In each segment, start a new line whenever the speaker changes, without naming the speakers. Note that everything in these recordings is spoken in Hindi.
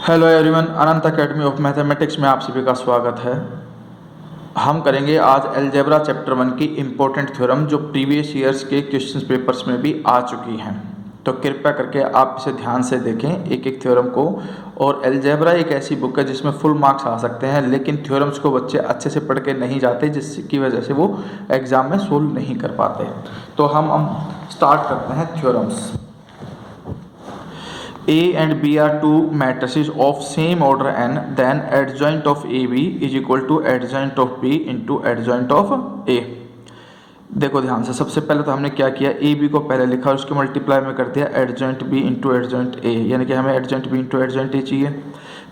Hello everyone, Anant academy of mathematics में आप सभी का स्वागत है। हम करेंगे आज अलजेब्रा चैप्टर 1 की इम्पोर्टेंट थ्योरम जो प्रीवियस ईयर्स के क्वेश्चन पेपर्स में भी आ चुकी हैं। तो कृपया करके आप इसे ध्यान से देखें एक एक थ्योरम को। और अलजेब्रा एक ऐसी बुक है जिसमें फुल मार्क्स आ सकते हैं, लेकिन थ्योरम्स को बच्चे अच्छे से पढ़ के नहीं जाते, जिसकी वजह से वो एग्ज़ाम में सोल्व नहीं कर पाते। तो हम स्टार्ट करते हैं theorems. A and B are two matrices of same order n, then adjoint of AB is equal to adjoint of B into adjoint of A। देखो ध्यान से, सबसे पहले तो हमने क्या किया, ए बी को पहले लिखा और उसके मल्टीप्लाई में कर दिया adjoint B into adjoint A, यानी कि हमें adjoint B into adjoint A चाहिए।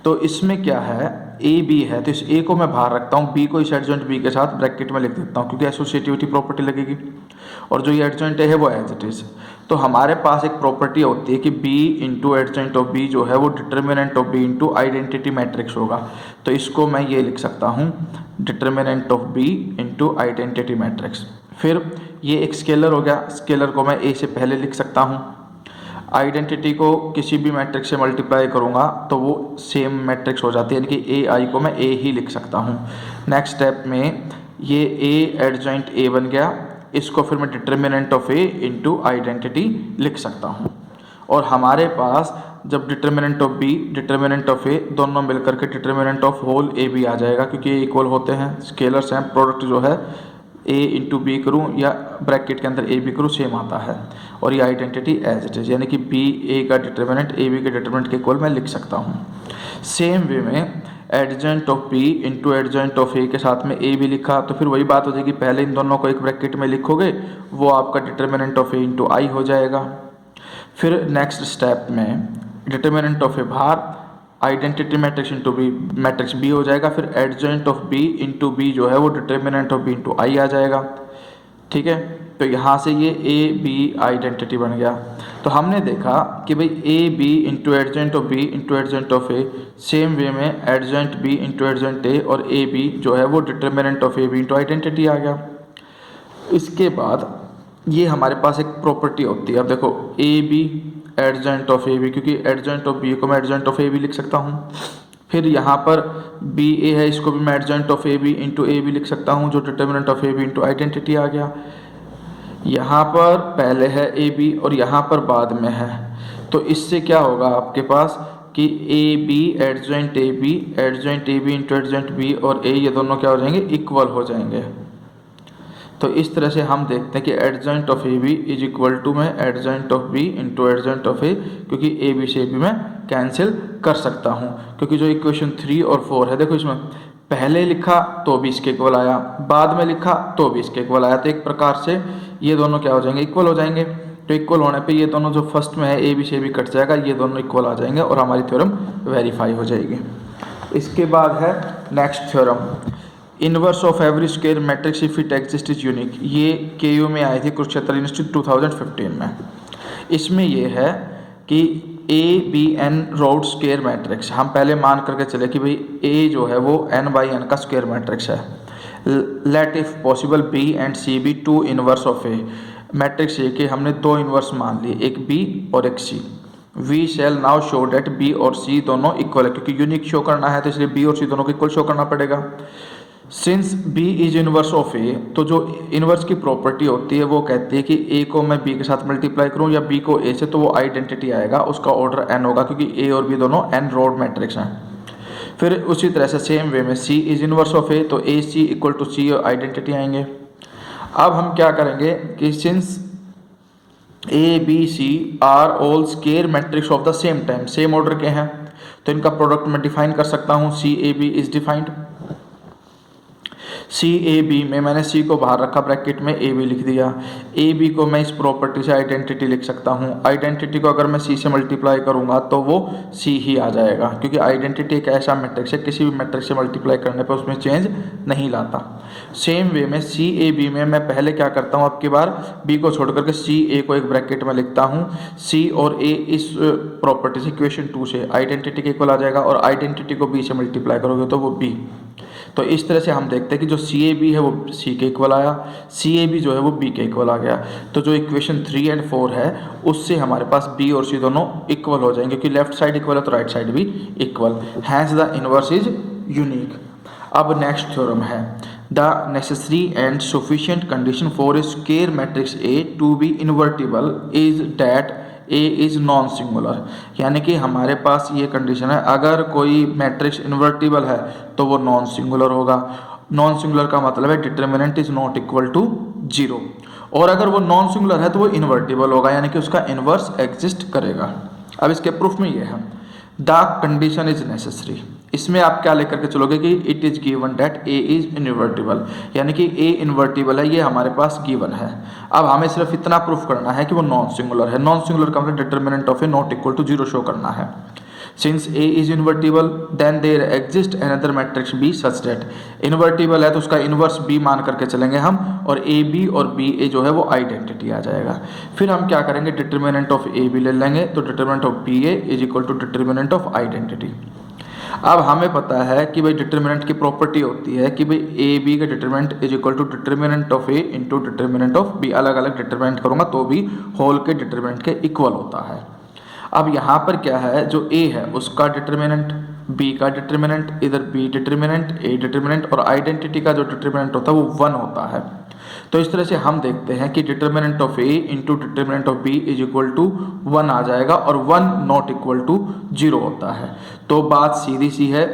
तो इसमें क्या है, ए बी है तो इस ए को मैं बाहर रखता हूँ, बी को इस एडजॉइंट बी के साथ ब्रैकेट में लिख देता हूँ क्योंकि एसोसिएटिविटी प्रॉपर्टी लगेगी। और जो ये एडजॉइंट ए है वो एज इट इज़। तो हमारे पास एक प्रॉपर्टी होती है कि B into adjoint of B जो है वो determinant of B into identity matrix होगा। तो इसको मैं ये लिख सकता हूँ, determinant of B into identity matrix. फिर ये एक स्केलर हो गया, स्केलर को मैं ए से पहले लिख सकता हूँ। आइडेंटिटी को किसी भी मैट्रिक्स से मल्टीप्लाई करूँगा तो वो सेम मैट्रिक्स हो जाती है, यानी कि ए आई को मैं ए ही लिख सकता हूँ। नेक्स्ट स्टेप में ये ए एडजॉइंट ए बन गया, इसको फिर मैं determinant of A into identity लिख सकता हूँ। और हमारे पास जब determinant of B determinant of A दोनों मिलकर के determinant of whole A B आ जाएगा, क्योंकि ये इक्वल होते हैं, स्केलर्स हैं, प्रोडक्ट जो है ए इंटू बी करूँ या ब्रैकेट के अंदर ए बी करूँ सेम आता है। और ये आइडेंटिटी एज इट इज, यानी कि बी ए का डिटर्मिनेंट ए बी के डिटर्मिनेंट के इक्वल मैं लिख सकता हूँ। सेम वे में adjoint of B into adjoint of A के साथ में ए भी लिखा, तो फिर वही बात हो जाएगी, पहले इन दोनों को एक ब्रैकेट में लिखोगे वो आपका determinant of A into I हो जाएगा। फिर नेक्स्ट स्टेप में डिटर्मिनेंट ऑफ ए बाहर, identity matrix into B matrix B हो जाएगा। फिर adjoint of B into B जो है वो determinant of B into I आ जाएगा। ठीक है, तो यहाँ से ये ए बी आइडेंटिटी बन गया। तो हमने देखा कि भाई A B into adjoint of B into adjoint of A, same way में adjoint B into adjoint A और ए बी जो है वो determinant of A B into identity आ गया। इसके बाद ये हमारे पास एक प्रॉपर्टी होती है, अब देखो A B adjoint of A B, क्योंकि एडजॉइंट ऑफ बी को मैं एडजॉइंट ऑफ ए बी लिख सकता हूँ। फिर यहाँ पर बी ए है, इसको भी मैं adjoint of A B into A B लिख सकता हूँ, जो determinant of A B into identity आ गया। यहाँ पर पहले है ए बी और यहाँ पर बाद में है, तो इससे क्या होगा आपके पास कि A B adjoint A B into adjoint B और ए, ये दोनों क्या हो जाएंगे, इक्वल हो जाएंगे। तो इस तरह से हम देखते हैं कि adjoint of A B is equal to में adjoint of B into adjoint of A, क्योंकि ए बी से भी मैं कैंसिल कर सकता हूँ, क्योंकि जो इक्वेशन 3 और 4 है, देखो इसमें पहले लिखा तो भी इसके इक्वल आया, बाद में लिखा तो भी इसके इक्वल आया, तो एक प्रकार से ये दोनों क्या हो जाएंगे, इक्वल हो जाएंगे। तो इक्वल होने पे ये दोनों जो फर्स्ट में है ए बी से भी कट जाएगा, ये दोनों इक्वल आ जाएंगे और हमारी थ्योरम वेरीफाई हो जाएगी। इसके बाद है next theorem, inverse of every square matrix if it exist is unique. ये केयू में आई थी, कुरुक्षेत्र यूनिवर्सिटी 2015 में। इसमें ये है कि A B n rowed square matrix, हम पहले मान करके चले कि भाई ए जो है वो n बाई एन का स्क्वायर मैट्रिक्स है। Let if possible B and C be two inverse of A matrix, ये कि हमने दो इनवर्स मान लिए, एक बी और एक C. We shall now show that B और सी दोनों इक्वल है, क्योंकि यूनिक शो करना है तो इसलिए बी और सी दोनों को इक्वल शो करना पड़ेगा। Since B is inverse of A, तो जो इनवर्स की प्रॉपर्टी होती है वो कहती है कि ए को मैं बी के साथ मल्टीप्लाई करूं या बी को ए से, तो वो आइडेंटिटी आएगा, उसका ऑर्डर एन होगा, क्योंकि ए और बी दोनों एन रोड मैट्रिक्स हैं। फिर उसी तरह से सेम वे में C is inverse of A, तो A C equal to C identity आएंगे। अब हम क्या करेंगे कि since A B C are all square matrix of the same time, same order के हैं, तो इनका प्रोडक्ट मैं डिफाइन कर सकता हूँ। C A B is defined, C A B में मैंने सी को बाहर रखा, ब्रैकेट में ए बी लिख दिया। ए बी को मैं इस प्रॉपर्टी से आइडेंटिटी लिख सकता हूँ। आइडेंटिटी को अगर मैं सी से मल्टीप्लाई करूँगा तो वो सी ही आ जाएगा, क्योंकि आइडेंटिटी एक ऐसा मैट्रिक्स है, किसी भी मैट्रिक्स से मल्टीप्लाई करने पर उसमें चेंज नहीं लाता। सेम वे में सी ए बी में मैं पहले क्या करता हूँ, अब की बार बी को छोड़ करके सी ए को एक ब्रैकेट में लिखता हूँ। सी और ए इस प्रॉपर्टी से इक्वेशन 2 से आइडेंटिटी के इक्वल आ जाएगा, और आइडेंटिटी को बी से मल्टीप्लाई करोगे तो वो बी। तो इस तरह से हम देखते हैं कि जो सी ए बी है वो सी के इक्वल आया, सी ए बी जो है वो बी के इक्वल आ गया। तो जो इक्वेशन 3 एंड 4 है उससे हमारे पास बी और सी दोनों इक्वल हो जाएंगे, क्योंकि लेफ्ट साइड इक्वल है तो राइट साइड भी equal, hence the inverse is unique. अब नेक्स्ट थ्योरम है, the necessary and sufficient condition for a square matrix A to be invertible is that A is non singular. यानी कि हमारे पास ये कंडीशन है, अगर कोई मैट्रिक्स इन्वर्टिबल है तो वो नॉन सिंगुलर होगा। नॉन सिंगुलर का मतलब है determinant is not equal to 0, और अगर वो नॉन सिंगुलर है तो वो इन्वर्टिबल होगा, यानी कि उसका इन्वर्स एग्जिस्ट करेगा। अब इसके प्रूफ में ये है, द कंडीशन इज नेसेसरी। इसमें आप क्या लेकर के चलोगे कि it is given that A is invertible, यानी कि ए इन्वर्टिबल है, ये हमारे पास गिवन है। अब हमें सिर्फ इतना प्रूफ करना है कि वो नॉन सिंगुलर है। नॉन सिंगुलर का मतलब determinant of A not equal to 0 show करना है। Since A is invertible then there exist another matrix B such that, invertible है तो उसका इन्वर्स बी मान करके चलेंगे हम, और ए बी और बी ए जो है वो आइडेंटिटी आ जाएगा। फिर हम क्या करेंगे, डिटर्मिनेंट ऑफ ए बी ले लेंगे, तो determinant of B A is equal to determinant of identity. अब हमें पता है कि भाई डिटर्मिनेंट की प्रॉपर्टी होती है कि भाई ए बी का determinant is equal to determinant of A into determinant of B, अलग अलग डिटर्मिनेंट करूंगा तो भी होल के डिटर्मिनेंट के इक्वल होता है। अब यहाँ पर क्या है, जो ए है उसका डिटर्मिनेंट, बी का डिटर्मिनेंट, इधर बी डिटर्मिनेंट, ए डिटर्मिनेंट, और आइडेंटिटी का जो डिटर्मिनेंट होता है वो 1 होता है। तो इस तरह से हम देखते हैं कि determinant of A into determinant of B is equal to 1 आ जाएगा, और 1 नॉट इक्वल टू 0 होता है। तो बात सीधी सी है,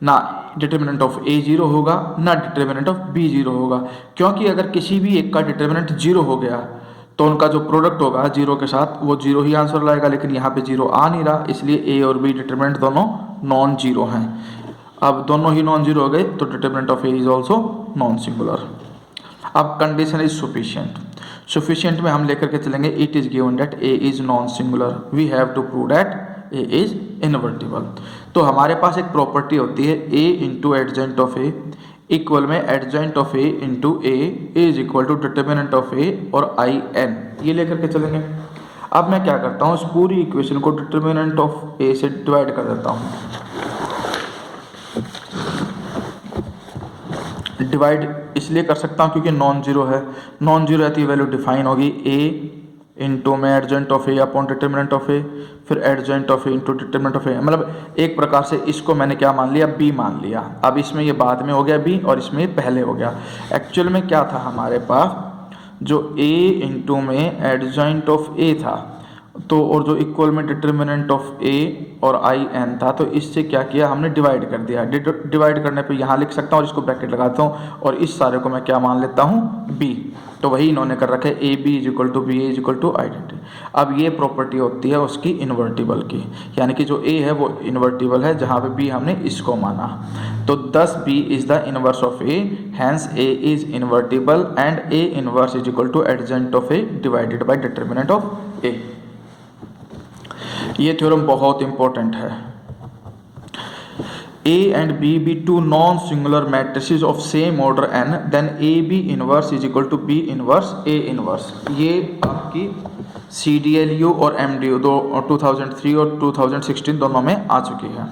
ना डिटर्मिनेंट ऑफ ए 0 होगा ना डिटर्मिनेंट ऑफ बी 0 होगा, क्योंकि अगर किसी भी एक का डिटर्मिनेंट 0 हो गया तो उनका जो प्रोडक्ट होगा 0 के साथ वो 0 ही आंसर लाएगा, लेकिन यहाँ पे 0 आ नहीं रहा, इसलिए ए और बी डिटर्मिनेंट दोनों नॉन जीरो हैं। अब दोनों ही नॉन जीरो हो गए तो determinant of A is also non singular. अब कंडीशन इज सफिशिएंट। सफिशिएंट में हम लेकर के चलेंगे it is given that A is non singular, we have to prove that A is invertible. तो हमारे पास एक प्रॉपर्टी होती है A into adjoint of A equal में adjoint of A into A is equal to determinant of A और आई एन, ये लेकर के चलेंगे। अब मैं क्या करता हूँ, इस पूरी इक्वेशन को डिटर्मिनेंट ऑफ ए से डिवाइड कर देता हूँ। डिवाइड इसलिए कर सकता हूँ क्योंकि नॉन जीरो है, नॉन जीरो रहती है वैल्यू डिफाइन होगी ए इंटू में adjoint of A upon determinant of A, फिर adjoint of A into determinant of A, मतलब एक प्रकार से इसको मैंने क्या मान लिया, बी मान लिया। अब इसमें ये बाद में हो गया बी और इसमें ये पहले हो गया। एक्चुअल में क्या था हमारे पास, जो ए इंटू में एडजेंट ऑफ ए था तो, और जो इक्वल में डिटर्मिनेंट ऑफ ए और आई एन था, तो इससे क्या किया हमने, डिवाइड कर दिया। डिवाइड करने पे यहाँ लिख सकता हूँ और इसको ब्रैकेट लगाता हूँ और इस सारे को मैं क्या मान लेता हूँ, बी। तो वही इन्होंने कर रखा है, A B is equal to B A is equal to identity. अब ये प्रॉपर्टी होती है उसकी इन्वर्टिबल की, यानी कि जो ए है वो इन्वर्टिबल है, जहाँ पे बी हमने इसको माना। तो thus B is the inverse of A, hence A is invertible and A inverse is equal to adjoint of A divided by determinant of A. ये थ्योरम बहुत इंपॉर्टेंट है। A and B be two non-singular matrices of same order n, then AB inverse is equal to B inverse A inverse। ये आपकी CDLU और MDU दो 2003 और 2016 दोनों में आ चुकी है।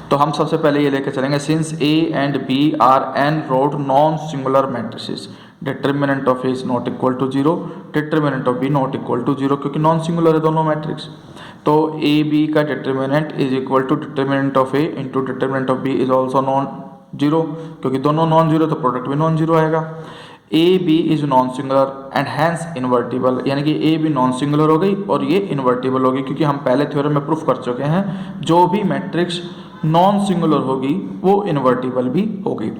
तो हम सबसे पहले ये लेके चलेंगे, सिंस A and B are n row non-singular matrices, determinant of A is not equal to 0, determinant of B not equal to 0, क्योंकि नॉन सिंगुलर है दोनों मैट्रिक्स। तो ए बी का determinant is equal to determinant of A into determinant of B is also non zero, क्योंकि दोनों नॉन जीरो तो प्रोडक्ट भी नॉन जीरो आएगा। A B is non singular and hence invertible, यानी कि ए बी नॉन सिंगुलर हो गई और ये इन्वर्टिबल होगी, क्योंकि हम पहले थ्योरम में प्रूफ कर चुके हैं जो भी मैट्रिक्स नॉन सिंगुलर होगी वो इन्वर्टिबल भी होगी।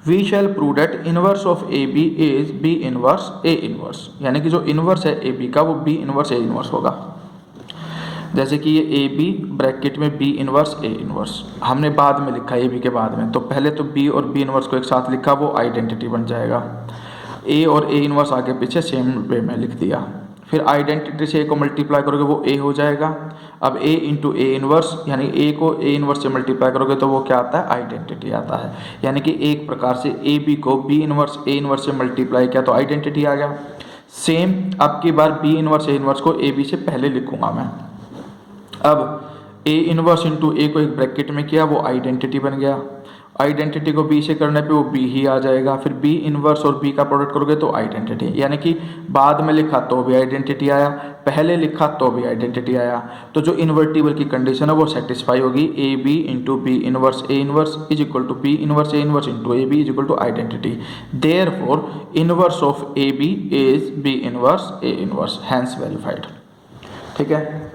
We shall prove that inverse of A B is B inverse A inverse, यानी कि जो इनवर्स है ए बी का वो बी इनवर्स ए इनवर्स होगा। जैसे कि ये ए बी ब्रैकेट में बी इनवर्स ए इनवर्स हमने बाद में लिखा ए बी के बाद में, तो पहले तो बी और बी इनवर्स को एक साथ लिखा, वो आइडेंटिटी बन जाएगा। ए और ए इनवर्स आगे पीछे सेम वे में लिख दिया, फिर आइडेंटिटी से ए को मल्टीप्लाई करोगे वो ए हो जाएगा। अब ए इंटू ए इनवर्स, यानी ए को ए इनवर्स से मल्टीप्लाई करोगे तो वो क्या आता है, आइडेंटिटी आता है। यानी कि एक प्रकार से ए बी को बी इनवर्स ए इनवर्स से मल्टीप्लाई किया तो आइडेंटिटी आ गया। सेम अब की बार बी इनवर्स ए इनवर्स को ए बी से पहले लिखूंगा मैं। अब ए इनवर्स इंटू ए को एक ब्रैकेट में किया, वो आइडेंटिटी बन गया। आइडेंटिटी को बी से करने पे वो बी ही आ जाएगा, फिर बी इनवर्स और बी का प्रोडक्ट करोगे तो आइडेंटिटी, यानी कि बाद में लिखा तो भी आइडेंटिटी आया, पहले लिखा तो भी आइडेंटिटी आया। तो जो इन्वर्टिबल की कंडीशन है वो सेटिस्फाई होगी, A B into B inverse A inverse is equal to B inverse A inverse into A B is equal to identity. Therefore inverse of A B is B inverse A inverse, hence verified. ठीक है,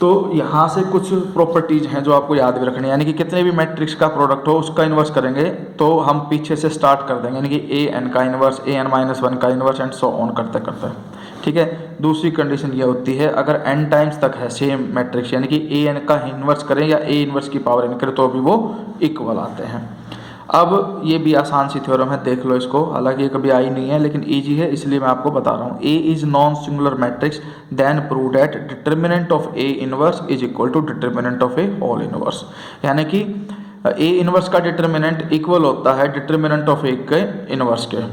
तो यहाँ से कुछ प्रॉपर्टीज हैं जो आपको याद भी रखनी है, यानी कि कितने भी मैट्रिक्स का प्रोडक्ट हो उसका इन्वर्स करेंगे तो हम पीछे से स्टार्ट कर देंगे, यानी कि ए एन का inverse, A N minus one का इन्वर्स एंड सो ऑन करते करते। ठीक है, दूसरी कंडीशन ये होती है अगर एन टाइम्स तक है सेम मैट्रिक्स, यानी कि ए एन का इन्वर्स करें या ए इन्वर्स की पावर एन करें तो भी वो इक्वल आते हैं। अब ये भी आसान सी थ्योरम है, देख लो इसको, हालांकि ये कभी आई नहीं है लेकिन इजी है इसलिए मैं आपको बता रहा हूँ। A is non singular matrix then prove that determinant of A inverse is equal to determinant of A whole inverse, यानी कि ए इनवर्स का डिटर्मिनेंट इक्वल होता है डिटर्मिनेंट ऑफ ए के इनवर्स के।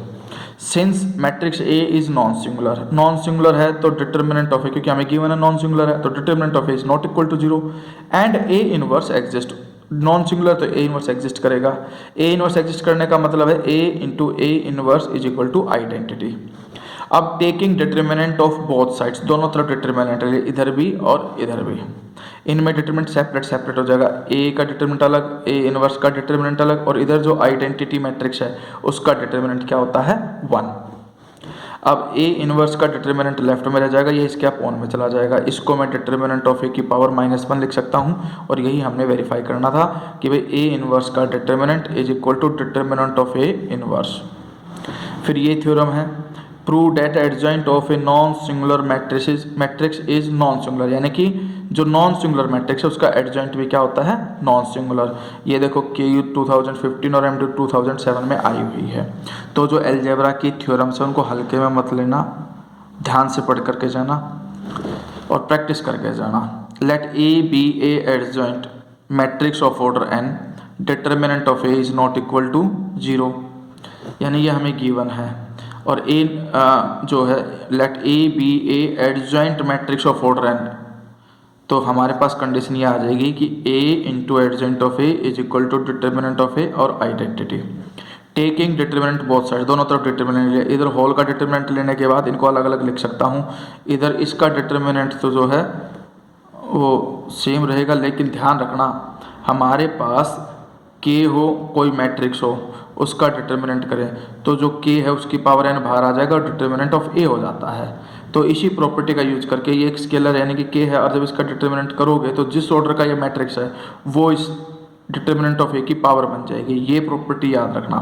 Since matrix A is non singular, non singular है तो डिटर्मिनेंट ऑफ ए, क्योंकि हमें गिवन है नॉन सिंगुलर है तो determinant of A is not equal to zero, and A inverse exist, non singular तो ए इनवर्स एग्जिस्ट करेगा। ए इनवर्स एग्जिस्ट करने का मतलब है A into A inverse is equal to identity. अब taking determinant of both sides, दोनों तरफ डिटर्मिनेंट है, इधर भी और इधर भी, इनमें डिटर्मिनेंट सेपरेट सेपरेट हो जाएगा, ए का डिटर्मिनेंट अलग, ए इनवर्स का डिटर्मिनेंट अलग, और इधर जो आइडेंटिटी मैट्रिक्स है उसका डिटर्मिनेंट क्या होता है 1। अब ए इनवर्स का डिटर्मिनेंट लेफ्ट में रह जाएगा, ये इसके अपोन में चला जाएगा, इसको मैं डिटर्मिनेंट ऑफ ए की पावर -1 लिख सकता हूँ, और यही हमने वेरीफाई करना था कि भाई ए इनवर्स का determinant is equal to determinant of A inverse. फिर ये थ्योरम है, prove that adjoint of A non singular matrix is non singular, यानी कि जो नॉन सिंगुलर मैट्रिक्स है उसका एडजॉइंट भी क्या होता है नॉन सिंगुलर। ये देखो KU 2015 और MDU 2007 में आई हुई है। तो जो अलजेब्रा की थ्योरम्स है उनको हल्के में मत लेना, ध्यान से पढ़ करके जाना और प्रैक्टिस करके जाना। Let A be a adjoint matrix of order n, determinant of A is not equal to 0, यानी ये हमें गिवन है। और ए जो है let A be a adjoint matrix of order n, तो हमारे पास कंडीशन ये आ जाएगी कि a into adjoint of A is equal to determinant of A और identity. Taking determinant both side, दोनों तरफ डिटर्मिनेंट ले, इधर होल का डिटर्मिनेंट लेने के बाद इनको अलग अलग लिख सकता हूँ। इधर इसका डिटर्मिनेंट तो जो है वो सेम रहेगा, लेकिन ध्यान रखना हमारे पास k हो कोई मैट्रिक्स हो उसका डिटर्मिनेंट करें तो जो k है उसकी पावर n बाहर आ जाएगा और डिटर्मिनेंट ऑफ a हो जाता है। तो इसी प्रॉपर्टी का यूज करके ये एक स्केलर यानी कि k है, और जब इसका डिटर्मिनेंट करोगे तो जिस ऑर्डर का ये मैट्रिक्स है वो इस डिटर्मिनेंट ऑफ a की पावर बन जाएगी। ये प्रॉपर्टी याद रखना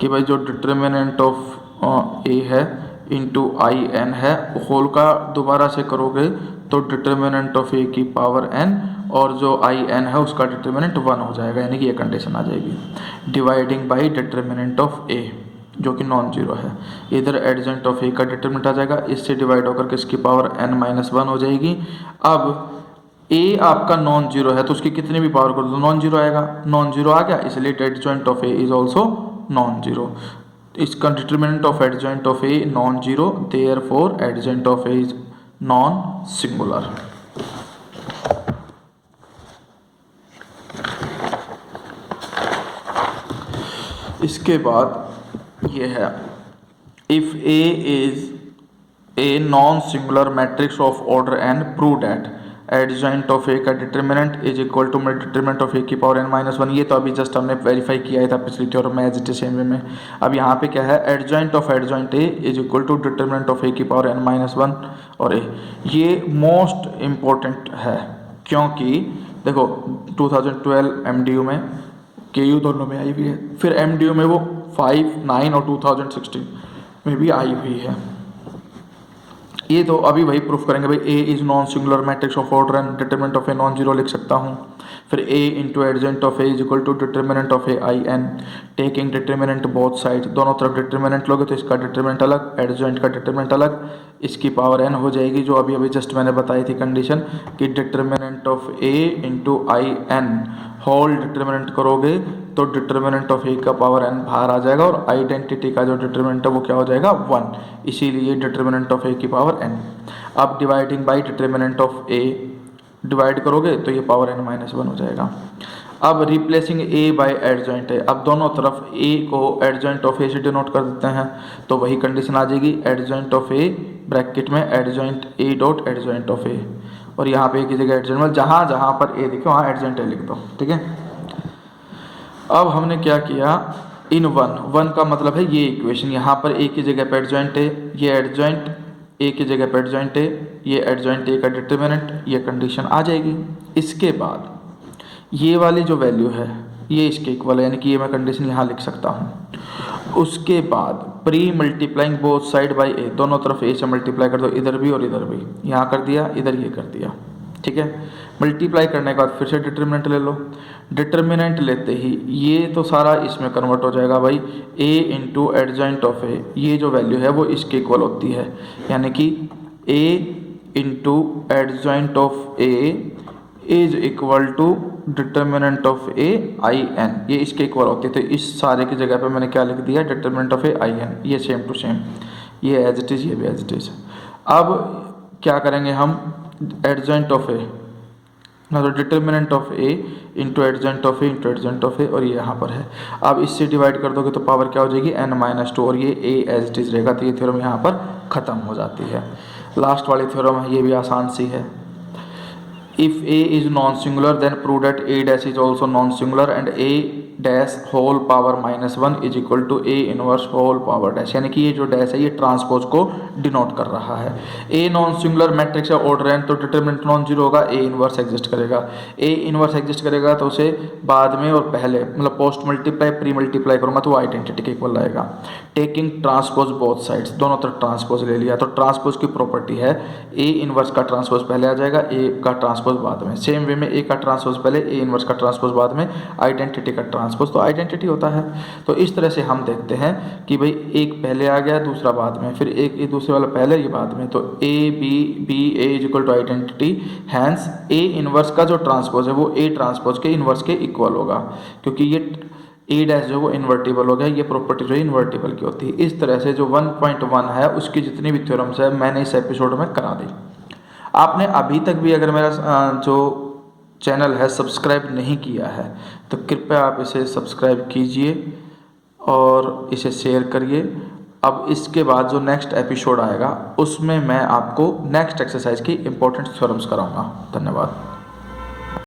कि भाई जो डिटर्मिनेंट ऑफ a है इंटू आई एन है, होल का दोबारा से करोगे तो डिटर्मिनेंट ऑफ a की पावर n, और जो आई एन है उसका डिटर्मिनेंट 1 हो जाएगा, यानी कि ये कंडीशन आ जाएगी। Dividing by determinant of a जो कि नॉन जीरो है, इधर एडजेंट ऑफ a का डिटर्मिनेंट आ जाएगा, इससे डिवाइड होकर के इसकी पावर n-1 हो जाएगी। अब a आपका नॉन जीरो है तो उसकी कितनी भी पावर कर दो नॉन जीरो आएगा, नॉन जीरो आ गया इसलिए adjoint of a is also non zero. इसका determinant of adjoint of a non zero, therefore adjoint of a is non singular. इसके बाद ये है, if a is a non singular matrix of order n, prove that adjoint of a का determinant is equal to determinant of a की पावर n-1। ये तो अभी जस्ट हमने वेरीफाई किया था पिछली थ्योरम में as it is same way में। अब यहाँ पे क्या है, adjoint of adjoint a is equal to determinant of a की पावर n-1 और a। ये मोस्ट इम्पोर्टेंट है क्योंकि देखो 2012 MDU में, KU दोनों में आई हुई है, फिर MDU में वो 5, 9 और 2016 में भी आई हुई है। ये तो अभी वही प्रूफ करेंगे भाई a is non singular matrix of order and determinant of A non zero लिख सकता हूँ। फिर a into adjoint of a is equal to determinant of A I n, taking determinant both side, दोनों तरफ डिटर्मिनेंट लोगे तो इसका डिटर्मिनेंट अलग, एडजेंट का डिटर्मिनेंट अलग, इसकी पावर n हो जाएगी, जो अभी अभी जस्ट मैंने बताई थी कंडीशन कि determinant of a into I n whole determinant करोगे तो डिटर्मिनेंट ऑफ a का पावर n बाहर आ जाएगा और आइडेंटिटी का जो डिटर्मिनेंट है वो क्या हो जाएगा 1, इसीलिए डिटर्मिनेंट ऑफ a की पावर n। अब dividing by determinant of a divide करोगे तो ये पावर n-1 हो जाएगा। अब रिप्लेसिंग ए बाय एडजॉइंट है, अब दोनों तरफ ए को एडजॉइंट ऑफ ए से डिनोट कर देते हैं, तो वही कंडीशन आ जाएगी एडजॉइंट ऑफ ए ब्रैकेट में adjoint A dot adjoint of A, और यहाँ पे ए की जगह एडजॉइंट, मतलब जहाँ जहाँ पर ए दिखे वहाँ एडजॉइंट ए लिख दो, ठीक है। अब हमने क्या किया, इन वन का मतलब है ये इक्वेशन, यहाँ पर ए की जगह पे एडजॉइंट है, ये एडजॉइंट ए की जगह पे एडजॉइंट है, ये एडजॉइंट ए का डिटर्मिनेंट, ये कंडीशन आ जाएगी। इसके बाद ये वाली जो वैल्यू है ये इसके इक्वल है, यानी कि ये मैं कंडीशन यहाँ लिख सकता हूँ। उसके बाद pre multiplying both side by A, दोनों तरफ ए से मल्टीप्लाई कर दो, इधर भी और इधर भी, यहाँ कर दिया, इधर ये कर दिया, ठीक है। मल्टीप्लाई करने के बाद फिर से डिटर्मिनेंट ले लो, डिटर्मिनेंट लेते ही ये तो सारा इसमें कन्वर्ट हो जाएगा भाई, ए इंटू एडजॉइंट ऑफ ए, ये जो वैल्यू है वो इसके इक्वल होती है, यानी कि A into adjoint of A is equal to determinant of A I n, ये इसके इक्वल होती है। तो इस सारे की जगह पे मैंने क्या लिख दिया, determinant of A I n, ये सेम टू सेम, ये एज इट इज़, ये भी एज इट इज़। अब क्या करेंगे हम, एडजॉइंट ऑफ ए ना, तो determinant of A into adjoint of A into adjoint of A, और ये यहाँ पर है। अब इससे डिवाइड कर दोगे तो पावर क्या हो जाएगी, n-2, और ये ए एज इट इज़ रहेगा, तो ये थ्योरम यहाँ पर ख़त्म हो जाती है। लास्ट वाली थ्योरम है, ये भी आसान सी है। If A is non-singular, then prove that A dash is also non-singular and A dash whole power -1 is equal to A inverse whole power dash, यानी कि ये जो डैश है ये ट्रांसपोज को डिनोट कर रहा है। A नॉन सिंगुलर मैट्रिक्स है, ऑर्डर n, तो डिटरमिनेंट नॉन जीरो होगा, A इनवर्स एग्जिस्ट करेगा। A इनवर्स एग्जिस्ट करेगा तो उसे बाद में और पहले, मतलब पोस्ट मल्टीप्लाई प्री मल्टीप्लाई करूँगा तो वो आइडेंटिटी के इक्वल आएगा। टेकिंग ट्रांसपोज बोथ साइड्स, दोनों तरफ ट्रांसपोज ले लिया, तो ट्रांसपोज की प्रॉपर्टी है A इनवर्स का ट्रांसपोज पहले आ जाएगा, A का ट्रांसपोज बाद में। सेम वे में A का ट्रांसपोज पहले, A इनवर्स का ट्रांसपोज बाद में, आइडेंटिटी का ट्रांसपोज तो आइडेंटिटी होता है। तो इस तरह से हम देखते हैं कि भाई एक पहले आ गया, दूसरा बाद में, फिर एक ये दूसरे वाला पहले, ये बाद में, तो A A is equal to identity, hence A inverse का जो ट्रांसपोज है वो A ट्रांसपोज के इनवर्स के इक्वल होगा, क्योंकि ये A डैश जो वो इन्वर्टिबल हो गया, ये प्रॉपर्टी जो है इन्वर्टिबल की होती है। इस तरह से जो 1.1 है उसकी जितनी भी थ्योरम्स है मैंने इस एपिसोड में करा दी। आपने अभी तक भी अगर मेरा जो चैनल है सब्सक्राइब नहीं किया है तो कृपया आप इसे सब्सक्राइब कीजिए और इसे शेयर करिए। अब इसके बाद जो नेक्स्ट एपिसोड आएगा उसमें मैं आपको नेक्स्ट एक्सरसाइज की इंपॉर्टेंट थ्योरम्स कराऊंगा। धन्यवाद।